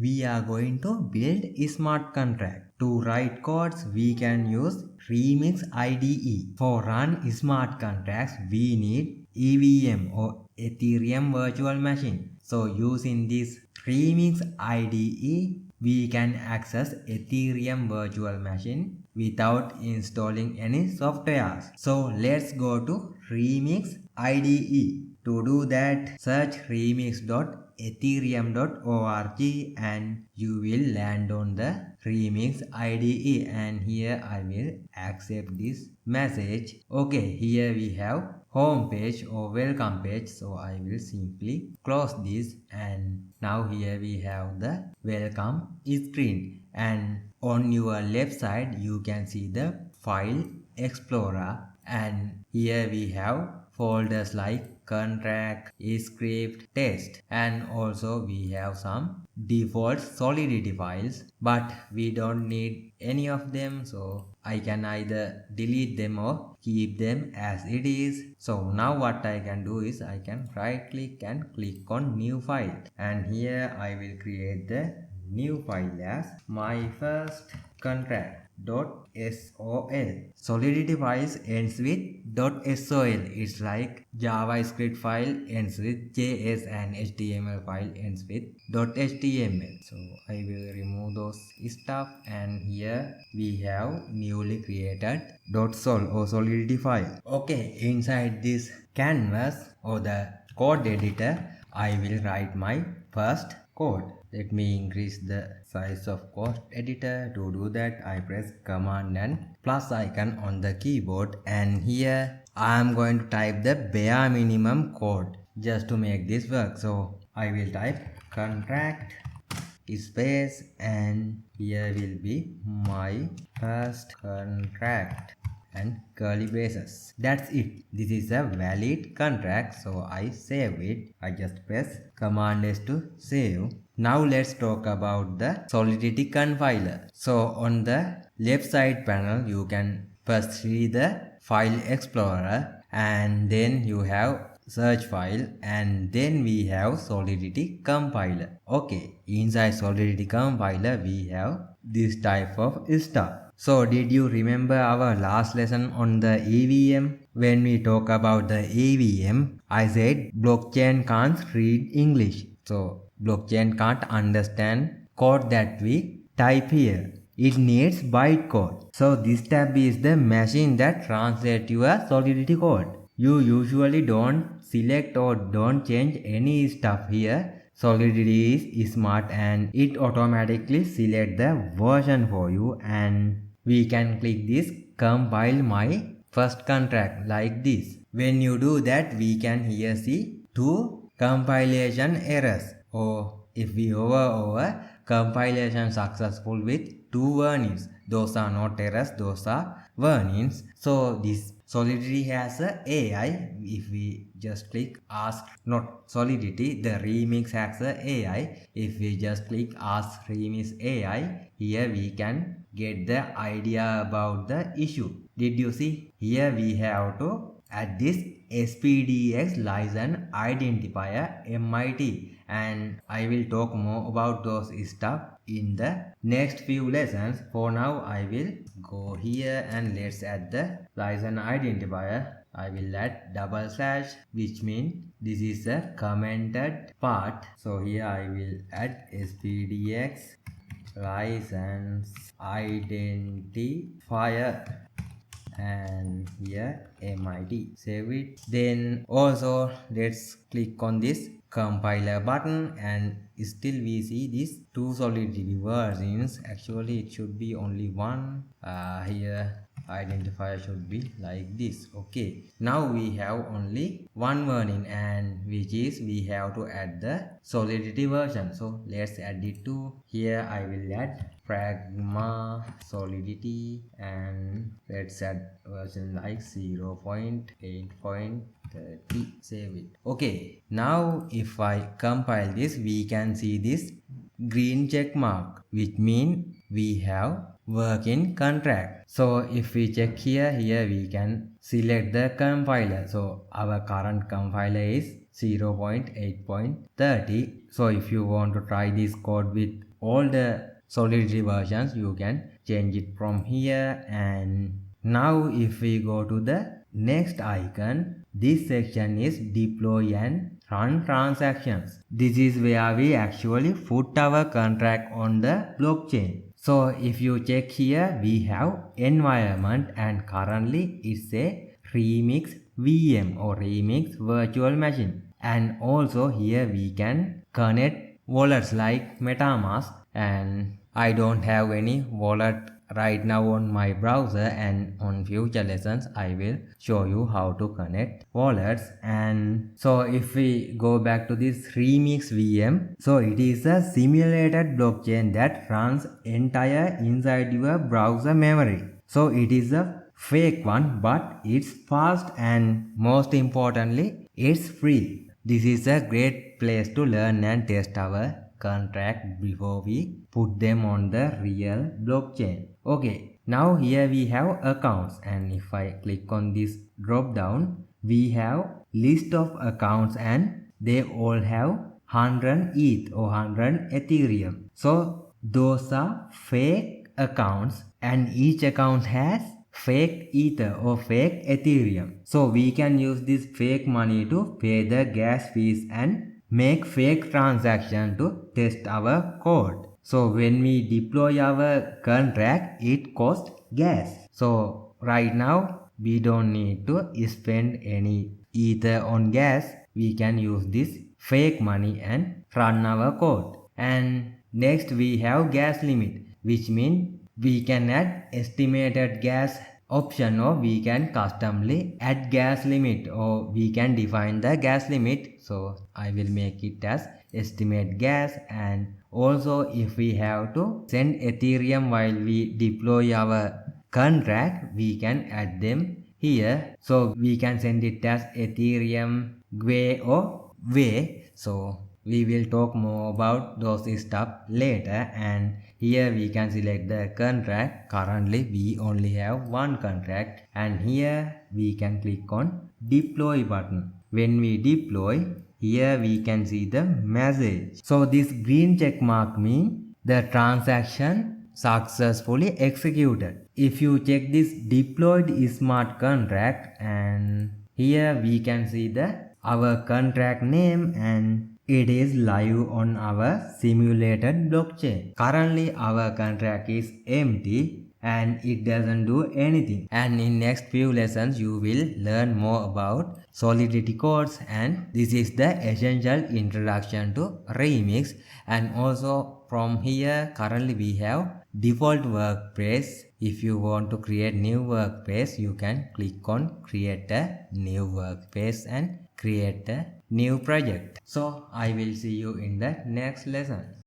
we are going to build a smart contract. To write codes, we can use Remix IDE. For run smart contracts, we need EVM or Ethereum virtual machine. So using this Remix IDE, we can access Ethereum virtual machine without installing any software. So let's go to Remix IDE. To do that, search remix.ethereum.org and you will land on the Remix IDE, and here I will accept this message. Okay, here we have home page or welcome page, so I will simply close this, and now here we have the welcome screen, and on your left side you can see the file explorer, and here we have folders like contract, script, test, and also we have some default Solidity files, but we don't need any of them, so I can either delete them or keep them as it is. So now what I can do is I can right click and click on new file, and here I will create the new file as my first contract .sol. Solidity files ends with .sol. It's like JavaScript file ends with JS and HTML file ends with .html. So I will remove those stuff, and here we have newly created .sol or Solidity file. Okay, inside this canvas or the code editor, I will write my first code. Let me increase the size of code editor. To do that, I press command and plus icon on the keyboard, and here I am going to type the bare minimum code just to make this work. So I will type contract space, and here will be my first contract and curly braces. That's it. This is a valid contract, so I save it. I just press command S to save. Now let's talk about the Solidity compiler. So on the left side panel you can first see the file explorer, and then you have search file, and then we have Solidity compiler. Okay, inside Solidity compiler we have this type of stuff. So did you remember our last lesson on the EVM? When we talk about the EVM, I said blockchain can't read English. So blockchain can't understand code that we type here. It needs bytecode. So this tab is the machine that translates your Solidity code. You usually don't select or don't change any stuff here. Solidity is smart and it automatically select the version for you, and we can click this compile my first contract like this. When you do that, we can here see two compilation errors, or if we hover compilation successful with two warnings. Those are not errors, those are warnings. So this Solidity has a AI. If we just click ask, not Solidity, the Remix has a AI. If we just click ask Remix AI, here we can get the idea about the issue. Did you see? Here we have to add this SPDX license identifier MIT, and I will talk more about those stuff in the next few lessons. For now I will go here and let's add the license identifier. I will add double slash, which means this is a commented part. So here I will add SPDX license identifier, and here MIT. Save it. Then also let's click on this compiler button, and still we see these two Solidity versions. Actually it should be only one. Here identifier should be like this. Okay, now we have only one version, and which is we have to add the Solidity version. So let's add it to here. I will add Pragma Solidity, and let's add version like 0.8.30. Save it. Okay, now if I compile this, we can see this green check mark, which means we have working contract. So if we check here we can select the compiler. So our current compiler is 0.8.30. So if you want to try this code with all the Solidity versions, you can change it from here. And now if we go to the next icon, this section is deploy and run transactions. This is where we actually put our contract on the blockchain. So if you check here, we have environment and currently it's a Remix VM or Remix virtual machine. And also here we can connect wallets like MetaMask, and I don't have any wallet right now on my browser, and on future lessons I will show you how to connect wallets. And so if we go back to this Remix VM, so it is a simulated blockchain that runs entire inside your browser memory. So it is a fake one, but it's fast and most importantly it's free. This is a great place to learn and test our contract before we put them on the real blockchain. Okay, now here we have accounts, and if I click on this drop down, we have list of accounts and they all have 100 ETH or 100 Ethereum. So those are fake accounts, and each account has fake Ether or fake Ethereum. So we can use this fake money to pay the gas fees and make fake transaction to test our code. So when we deploy our contract, it costs gas. So right now we don't need to spend any Ether on gas. We can use this fake money and run our code. And next we have gas limit, which means we can add estimated gas option, or we can customly add gas limit, or we can define the gas limit. So I will make it as estimate gas. And also if we have to send Ethereum while we deploy our contract, we can add them here. So we can send it as Ethereum Gwei or Way. So we will talk more about those stuff later. And here we can select the contract. Currently we only have one contract, and here we can click on deploy button. When we deploy, here we can see the message. So this green check mark means the transaction successfully executed. If you check this deployed smart contract, and here we can see our contract name, and it is live on our simulated blockchain. Currently our contract is empty and it doesn't do anything. And in next few lessons you will learn more about Solidity codes, and this is the essential introduction to Remix. And also from here currently we have default workspace. If you want to create new workspace, you can click on create a new workspace and create a new project. So I will see you in the next lesson.